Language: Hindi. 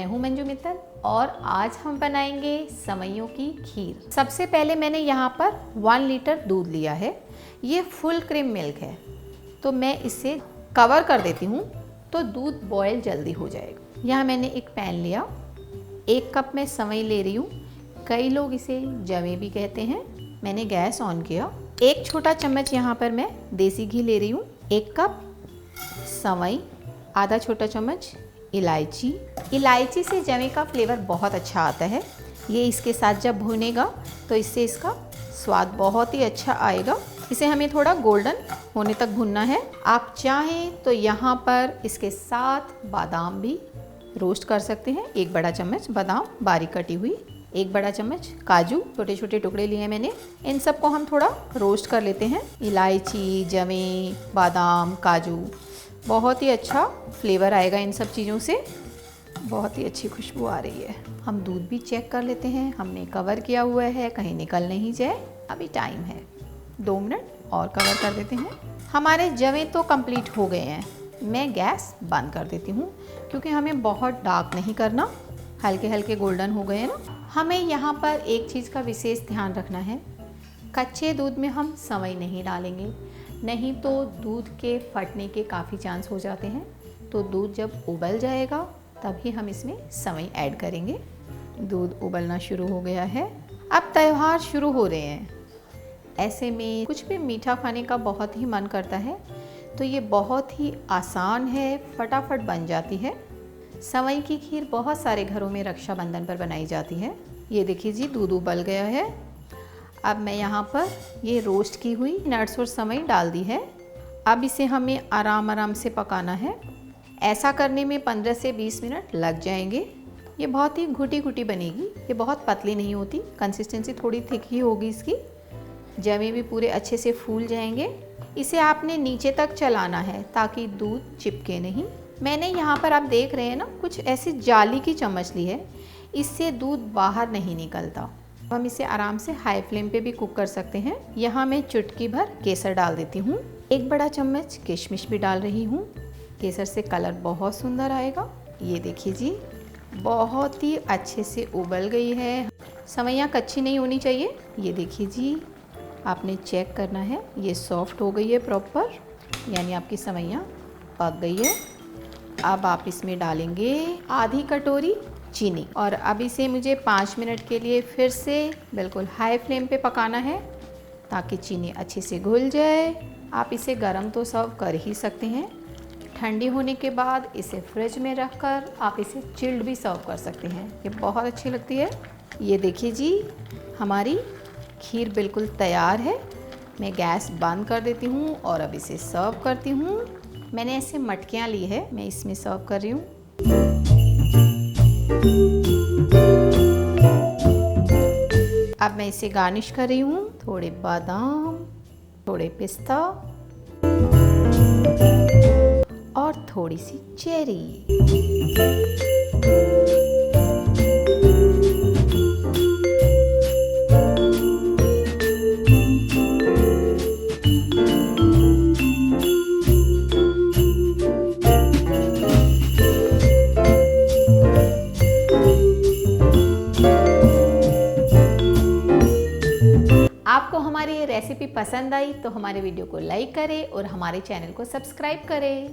हूँ मंजू मित्तल और आज हम बनाएंगे सेवइयों की खीर। सबसे पहले मैंने यहाँ पर 1 लीटर दूध लिया है। ये फुल क्रीम मिल्क है, तो मैं इसे कवर कर देती हूँ तो दूध बॉयल जल्दी हो जाएगा। यहाँ मैंने एक पैन लिया, 1 कप में सेवई ले रही हूँ। कई लोग इसे जवे भी कहते हैं। मैंने गैस ऑन किया। 1 छोटा चम्मच यहाँ पर मैं देसी घी ले रही हूँ। 1 कप सेवई, आधा छोटा चम्मच इलायची। इलायची से जवे का फ्लेवर बहुत अच्छा आता है। ये इसके साथ जब भुनेगा तो इससे इसका स्वाद बहुत ही अच्छा आएगा। इसे हमें थोड़ा गोल्डन होने तक भुनना है। आप चाहें तो यहाँ पर इसके साथ बादाम भी रोस्ट कर सकते हैं। 1 बड़ा चम्मच बादाम बारीक कटी हुई, 1 बड़ा चम्मच काजू छोटे छोटे टुकड़े लिए हैं मैंने। इन सबको हम थोड़ा रोस्ट कर लेते हैं। इलायची, जवे, बादाम, काजू, बहुत ही अच्छा फ्लेवर आएगा इन सब चीज़ों से। बहुत ही अच्छी खुशबू आ रही है। हम दूध भी चेक कर लेते हैं। हमने कवर किया हुआ है, कहीं निकल नहीं जाए। अभी टाइम है 2 मिनट और कवर कर देते हैं। हमारे जवे तो कंप्लीट हो गए हैं। मैं गैस बंद कर देती हूँ क्योंकि हमें बहुत डार्क नहीं करना, हल्के हल्के गोल्डन हो गए हैं ना। हमें यहाँ पर एक चीज़ का विशेष ध्यान रखना है, कच्चे दूध में हम सेवई नहीं डालेंगे, नहीं तो दूध के फटने के काफ़ी चांस हो जाते हैं। तो दूध जब उबल जाएगा तभी हम इसमें सेवई ऐड करेंगे। दूध उबलना शुरू हो गया है। अब त्यौहार शुरू हो रहे हैं, ऐसे में कुछ भी मीठा खाने का बहुत ही मन करता है, तो ये बहुत ही आसान है, फटाफट बन जाती है। सेवई की खीर बहुत सारे घरों में रक्षाबंधन पर बनाई जाती है। ये देखिए जी, दूध उबल गया है। अब मैं यहाँ पर ये रोस्ट की हुई नट्स और सेवई डाल दी है। अब इसे हमें आराम आराम से पकाना है। ऐसा करने में 15 से 20 मिनट लग जाएंगे। ये बहुत ही घुटी घुटी बनेगी, ये बहुत पतली नहीं होती। कंसिस्टेंसी थोड़ी थिक ही होगी इसकी। जवे भी पूरे अच्छे से फूल जाएंगे। इसे आपने नीचे तक चलाना है ताकि दूध चिपके नहीं। मैंने यहाँ पर आप देख रहे हैं ना, कुछ ऐसी जाली की चम्मच ली है, इससे दूध बाहर नहीं निकलता। हम इसे आराम से हाई फ्लेम पे भी कुक कर सकते हैं। यहाँ मैं चुटकी भर केसर डाल देती हूँ। 1 बड़ा चम्मच किशमिश भी डाल रही हूँ। केसर से कलर बहुत सुंदर आएगा। ये देखिए जी, बहुत ही अच्छे से उबल गई है। सेवइयाँ कच्ची नहीं होनी चाहिए। ये देखिए जी, आपने चेक करना है, ये सॉफ्ट हो गई है प्रॉपर, यानी आपकी सेवइयाँ पक गई है। अब आप इसमें डालेंगे आधी कटोरी चीनी और अब इसे मुझे 5 मिनट के लिए फिर से बिल्कुल हाई फ्लेम पे पकाना है ताकि चीनी अच्छे से घुल जाए। आप इसे गर्म तो सर्व कर ही सकते हैं। ठंडी होने के बाद इसे फ्रिज में रखकर आप इसे चिल्ड भी सर्व कर सकते हैं। ये बहुत अच्छी लगती है। ये देखिए जी, हमारी खीर बिल्कुल तैयार है। मैं गैस बंद कर देती हूँ और अब इसे सर्व करती हूँ। मैंने ऐसे मटकियाँ ली है, मैं इसमें सर्व कर रही हूँ। अब मैं इसे गार्निश कर रही हूँ। थोड़े बादाम, थोड़े पिस्ता और थोड़ी सी चेरी। आपको हमारी ये रेसिपी पसंद आई तो हमारे वीडियो को लाइक करें और हमारे चैनल को सब्सक्राइब करें।